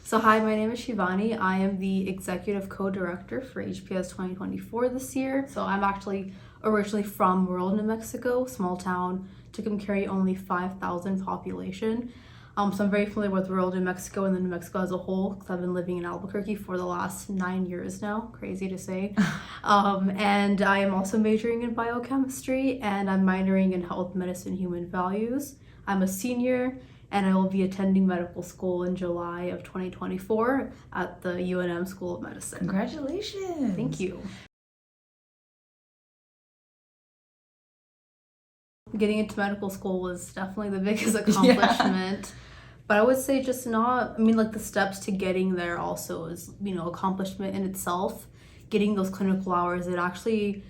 So hi, my name is Shivani. I am the executive co-director for HPS 2024 this year. So I'm actually originally from rural New Mexico, small town, Tucumcari, only 5,000 population. So I'm very familiar with rural New Mexico and then New Mexico as a whole because I've been living in Albuquerque for the last 9 years now, crazy to say. And I am also majoring in biochemistry and I'm minoring in health medicine human values. I'm a senior and I will be attending medical school in July of 2024 at the UNM School of Medicine. Congratulations. Thank you. Getting into medical school was definitely the biggest accomplishment. Yeah. But I would say just the steps to getting there also is, accomplishment in itself. Getting those clinical hours, it actually,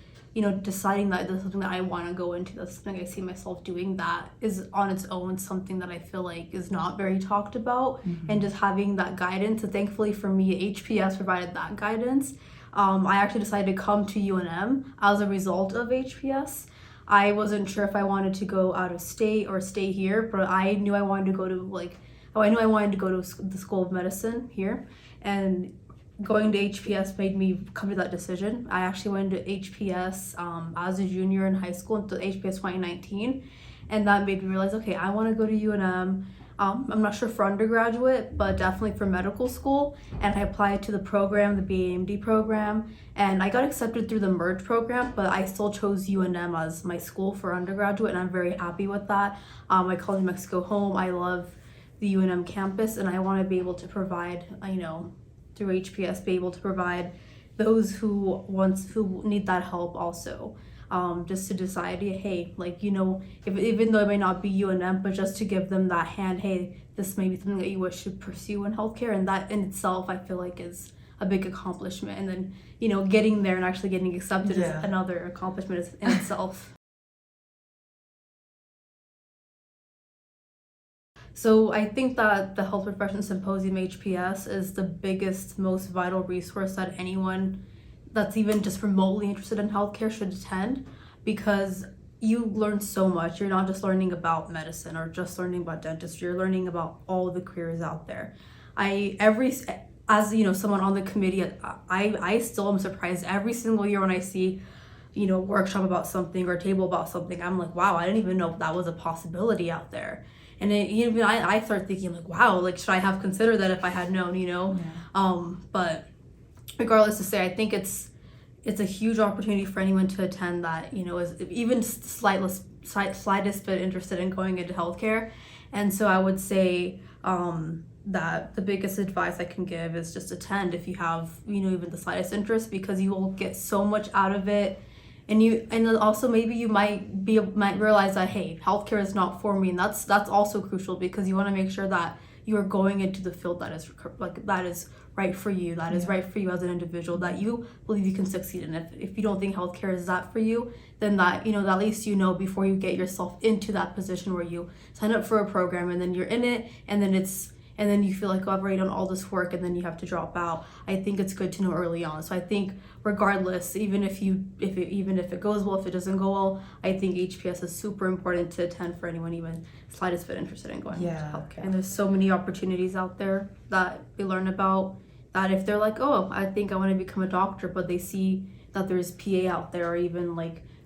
deciding that there's something that I want to go into, that's something I see myself doing, that is on its own something that I feel like is not very talked about. Mm-hmm. And just having that guidance, and thankfully for me, HPS provided that guidance. I actually decided to come to UNM as a result of HPS. I wasn't sure if I wanted to go out of state or stay here, but I knew I wanted to go to the School of Medicine here, and going to HPS made me come to that decision. I actually went to HPS as a junior in high school until HPS 2019, and that made me realize, okay, I want to go to UNM. I'm not sure for undergraduate, but definitely for medical school. And I applied to the program, the BAMD program, and I got accepted through the MERGE program, but I still chose UNM as my school for undergraduate, and I'm very happy with that. I call New Mexico home. I love the UNM campus, and I want to be able to provide, through HPS, be able to provide those who need that help also. Just to decide, hey, even though it may not be UNM, but just to give them that hand, hey, this may be something that you wish to pursue in healthcare, and that in itself I feel like is a big accomplishment. And then, getting there and actually getting accepted is another accomplishment in itself. So I think that the Health Professions Symposium HPS is the biggest, most vital resource that anyone that's even just remotely interested in healthcare should attend, because you learn so much. You're not just learning about medicine or just learning about dentistry. You're learning about all the careers out there. As someone on the committee, I still am surprised every single year when I see workshop about something or table about something. I'm like, wow, I didn't even know that was a possibility out there. And I start thinking like, wow, should I have considered that if I had known, Yeah. But regardless to say, I think it's a huge opportunity for anyone to attend that, is even slightest bit interested in going into healthcare. And so I would say that the biggest advice I can give is just attend if you have, even the slightest interest, because you will get so much out of it. And also maybe you might realize that, hey, healthcare is not for me, and that's also crucial, because you want to make sure that you are going into the field that is right for you, that is right for you as an individual, that you believe you can succeed in. If you don't think healthcare is that for you, then that at least before you get yourself into that position where you sign up for a program and then you're in it, and then you feel like, oh, I've already done all this work, and then you have to drop out. I think it's good to know early on. So I think regardless, even if it goes well, if it doesn't go well, I think HPS is super important to attend for anyone even slightest bit interested in going into healthcare. And there's so many opportunities out there that we learn about, that if they're like, oh, I think I want to become a doctor, but they see that there's PA out there, or even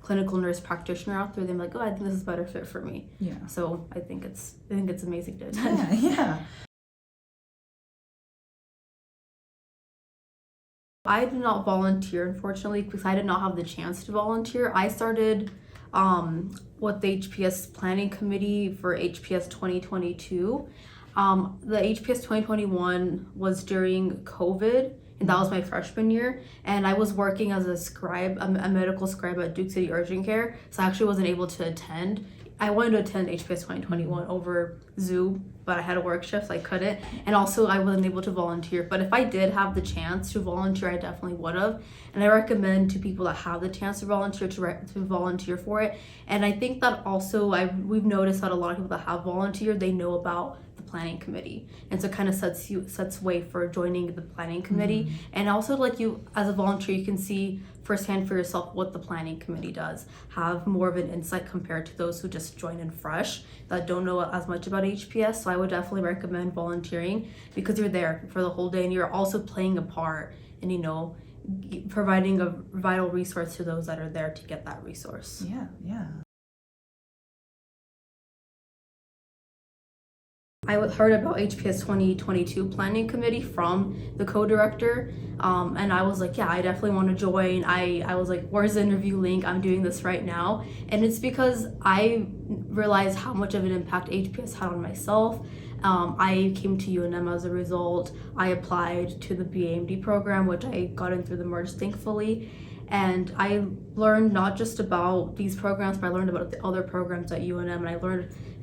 clinical nurse practitioner out there, they're like, oh, I think this is a better fit for me. Yeah. So I think it's amazing to attend. Yeah. I did not volunteer, unfortunately, because I did not have the chance to volunteer. I started with the HPS planning committee for HPS 2022. The HPS 2021 was during COVID, and that was my freshman year. And I was working as a medical scribe at Duke City Urgent Care, so I actually wasn't able to attend. I wanted to attend HPS 2021 over Zoom, but I had a work shift, so I couldn't. And also I wasn't able to volunteer. But if I did have the chance to volunteer, I definitely would have. And I recommend to people that have the chance to volunteer to volunteer for it. And I think that also we've noticed that a lot of people that have volunteered, they know about the planning committee, and so it kind of sets way for joining the planning committee. And also, like, you as a volunteer, you can see firsthand for yourself what the planning committee does, have more of an insight compared to those who just join in fresh that don't know as much about HPS. So I would definitely recommend volunteering, because you're there for the whole day and you're also playing a part in, you know, providing a vital resource to those that are there to get that resource. Yeah. I heard about HPS 2022 planning committee from the co-director, and I was like, yeah, I definitely want to join. I was like, where's the interview link? I'm doing this right now. And it's because I realized how much of an impact HPS had on myself. I came to UNM as a result. I applied to the BAMD program, which I got in through the merge, thankfully. And I learned not just about these programs, but I learned about the other programs at UNM,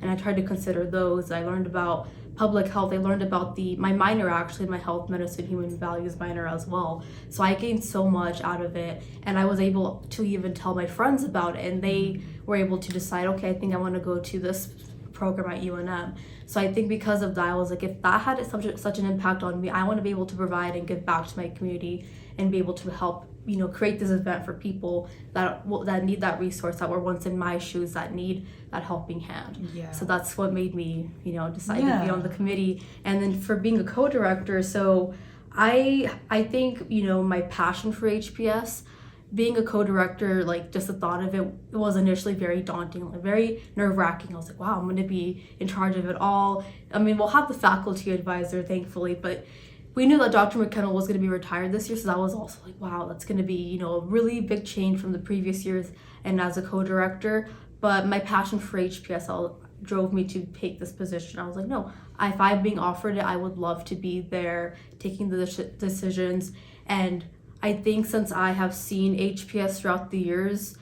and I tried to consider those. I learned about public health. I learned about my minor, actually, my health medicine human values minor as well. So I gained so much out of it, and I was able to even tell my friends about it, and they were able to decide, okay, I think I want to go to this program at UNM. So I think because of that, I was like, if that had such an impact on me, I want to be able to provide and give back to my community and be able to help, you know, create this event for people that need that resource, that were once in my shoes, that need that helping hand. Yeah. So that's what made me, you know, decide to be on the committee. And then for being a co-director, so I think, you know, my passion for HPS, being a co-director, like, just the thought of it was initially very daunting, like very nerve-wracking. I was like, wow, I'm going to be in charge of it all. I mean, we'll have the faculty advisor, thankfully, but we knew that Dr. McKennell was going to be retired this year, so that was also like, wow, that's going to be, you know, a really big change from the previous years and as a co-director. But my passion for HPS drove me to take this position. I was like, no, if I'm being offered it, I would love to be there taking the decisions. And I think since I have seen HPS throughout the years,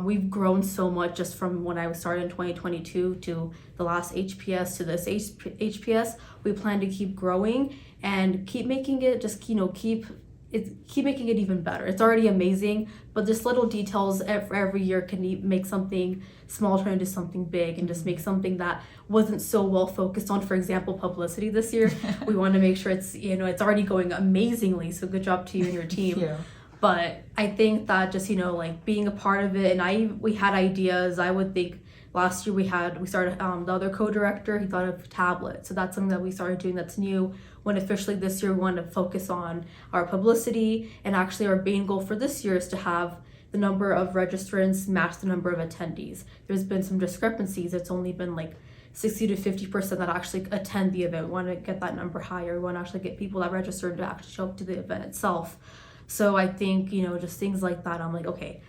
we've grown so much just from when I started in 2022 to the last HPS to this HPS. We plan to keep growing and keep making it, just, you know, keep making it even better. It's already amazing, but just little details every year can make something small turn into something big, and just make something that wasn't so well focused on, for example, publicity this year. We want to make sure it's, you know, it's already going amazingly, so good job to you and your team. Thank you. But I think that just, you know, like, being a part of it, and we had ideas. I would think last year we started, the other co-director, he thought of tablets. So that's something that we started doing that's new. When officially this year we want to focus on our publicity, and actually our main goal for this year is to have the number of registrants match the number of attendees. There's been some discrepancies. It's only been like 60 to 50% that actually attend the event. We want to get that number higher. We want to actually get people that registered to actually show up to the event itself. So I think, you know, just things like that, I'm like, okay,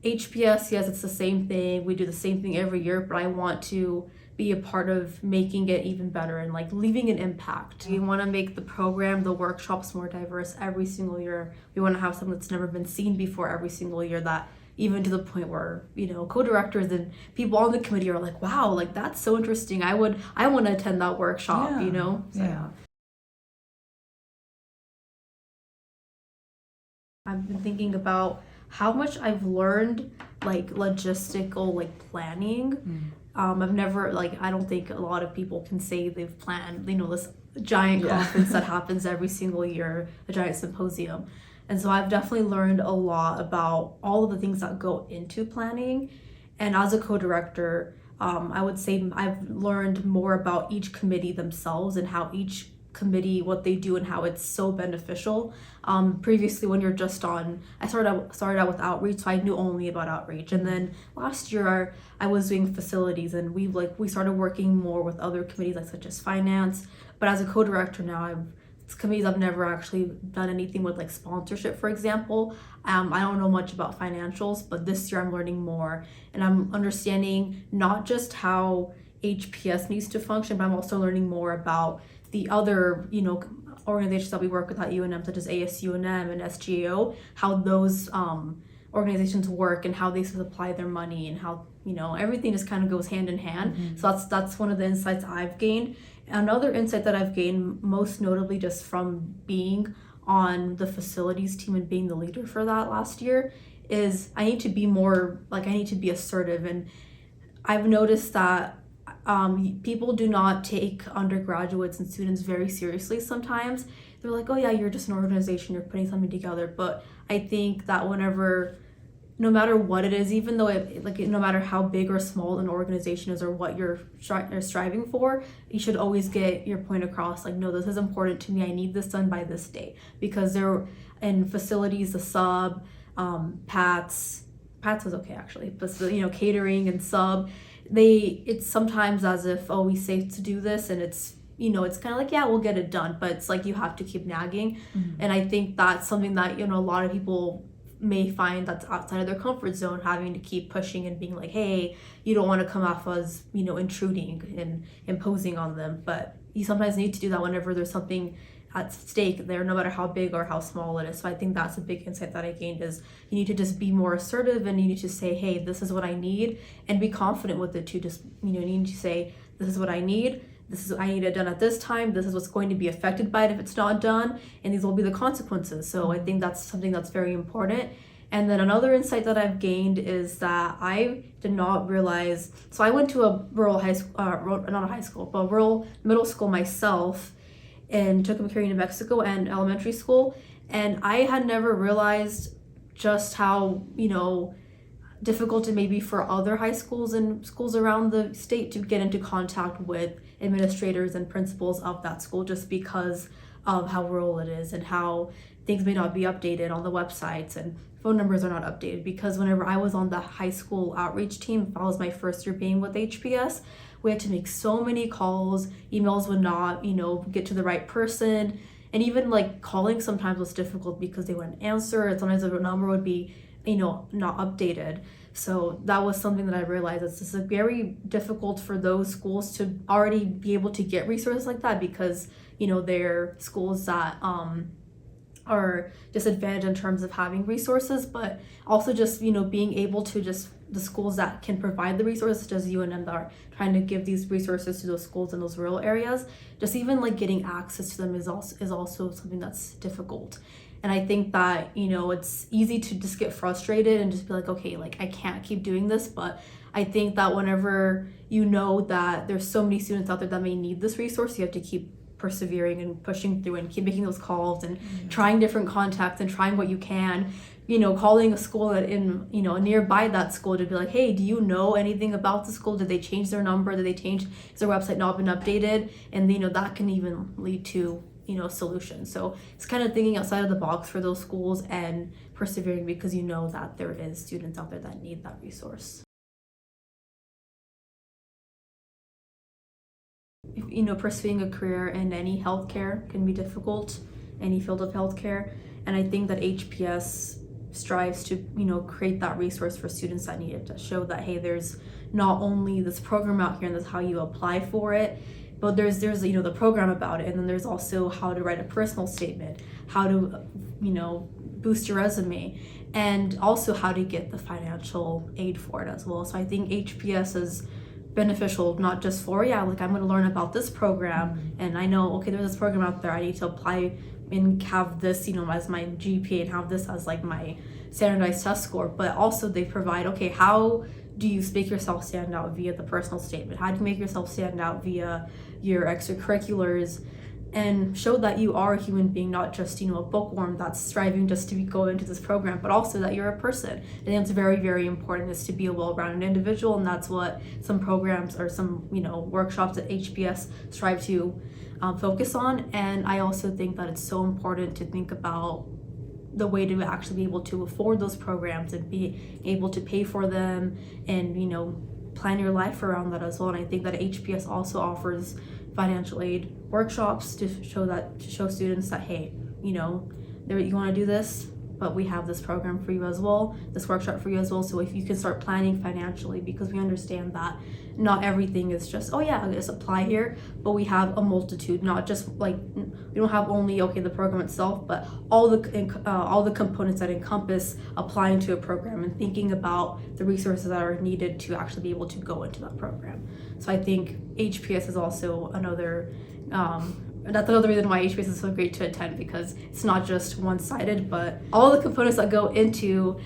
HPS, yes, it's the same thing. We do the same thing every year, but I want to be a part of making it even better and, like, leaving an impact. We want to make the program, the workshops more diverse every single year. We want to have something that's never been seen before every single year, that even to the point where, you know, co-directors and people on the committee are like, wow, like, that's so interesting. I want to attend that workshop, you know? So, yeah. I've been thinking about how much I've learned, like, logistical, like, planning. I've never, like, I don't think a lot of people can say they've planned, you know, this giant conference that happens every single year, a giant symposium. And so I've definitely learned a lot about all of the things that go into planning. And as a co-director, I would say I've learned more about each committee themselves and how each committee, what they do and how it's so beneficial. Previously, when you're just on, I started out with outreach, so I knew only about outreach. And then last year I was doing facilities, and we started working more with other committees, like such as finance. But as a co-director now, committees I've never actually done anything with, like sponsorship, for example. I don't know much about financials, but this year I'm learning more, and I'm understanding not just how HPS needs to function, but I'm also learning more about the other, you know, organizations that we work with at UNM, such as ASUNM and SGAO, how those organizations work and how they supply their money, and how, you know, everything just kind of goes hand in hand. So that's one of the insights I've gained. Another insight that I've gained, most notably just from being on the facilities team and being the leader for that last year, is I need to be more, like, I need to be assertive. And I've noticed that people do not take undergraduates and students very seriously sometimes. They're like, oh yeah, you're just an organization, you're putting something together. But I think that whenever, no matter what it is, even though no matter how big or small an organization is or what you're striving for, you should always get your point across. Like, no, this is important to me. I need this done by this date, because they're in facilities, the sub, Pats was okay actually, but catering and sub, it's sometimes as if, oh, we say to do this, and it's it's kind of like, yeah, we'll get it done, but it's like you have to keep nagging. And I think that's something that a lot of people may find that's outside of their comfort zone, having to keep pushing and being like, hey, you don't want to come off as intruding and imposing on them, but you sometimes need to do that whenever there's something at stake there, no matter how big or how small it is. So I think that's a big insight that I gained, is you need to just be more assertive, and you need to say, hey, this is what I need, and be confident with it too. Just you need to say, this is what I need, I need it done at this time, this is what's going to be affected by it if it's not done, and these will be the consequences. So I think that's something that's very important. And then another insight that I've gained is that I did not realize, so I went to a rural high school, not a high school, but a rural middle school myself, in Tucumcari, New Mexico, and elementary school, and I had never realized just how difficult it may be for other high schools and schools around the state to get into contact with administrators and principals of that school, just because of how rural it is and how things may not be updated on the websites and phone numbers are not updated. Because whenever I was on the high school outreach team, that was my first year being with HPS, we had to make so many calls, emails would not, get to the right person. And even like calling sometimes was difficult because they wouldn't answer, and sometimes the number would be, not updated. So that was something that I realized, it's just very difficult for those schools to already be able to get resources like that, because, they're schools that are disadvantaged in terms of having resources, but also just, being able to just the schools that can provide the resources, such as UNM, that are trying to give these resources to those schools in those rural areas, just even like getting access to them is also something that's difficult. And I think that, it's easy to just get frustrated and just be like, okay, like I can't keep doing this. But I think that whenever that there's so many students out there that may need this resource, you have to keep persevering and pushing through and keep making those calls and trying different contacts and trying what you can, calling a school that in, nearby that school to be like, hey, do you know anything about the school? Did they change their number? Did they change, has their website not been updated? And, that can even lead to, solutions. So it's kind of thinking outside of the box for those schools and persevering, because that there is students out there that need that resource. Pursuing a career in any healthcare can be difficult, any field of healthcare, and I think that HPS strives to create that resource for students that need it, to show that, hey, there's not only this program out here and this is how you apply for it, but there's the program about it, and then there's also how to write a personal statement, how to boost your resume, and also how to get the financial aid for it as well. So I think HPS is beneficial, not just for, I'm going to learn about this program, and I know, okay, there's this program out there, I need to apply and have this, as my GPA, and have this as like my standardized test score. But also they provide, okay, how do you make yourself stand out via the personal statement? How do you make yourself stand out via your extracurriculars? And show that you are a human being, not just, a bookworm that's striving just to go into this program, but also that you're a person. I think it's very, very important, is to be a well-rounded individual, and that's what some programs or some, workshops at HPS strive to focus on. And I also think that it's so important to think about the way to actually be able to afford those programs and be able to pay for them and, plan your life around that as well. And I think that HPS also offers financial aid workshops to show students that, hey, you want to do this, but we have this program for you as well, this workshop for you as well. So if you can start planning financially, because we understand that not everything is just, oh yeah, just apply here, but we have a multitude, not just like, we don't have only, okay, the program itself, but all the components that encompass applying to a program and thinking about the resources that are needed to actually be able to go into that program. So I think HPS is also another, that's another reason why HPS is so great to attend, because it's not just one-sided, but all the components that go into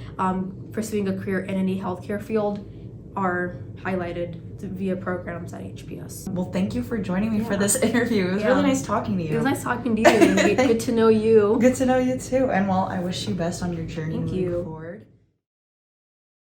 pursuing a career in any healthcare field are highlighted via programs at HPS. Well, thank you for joining me for this interview. It was really nice talking to you. It was nice talking to you. And good to know you. Good to know you too. And well, I wish you best on your journey moving forward.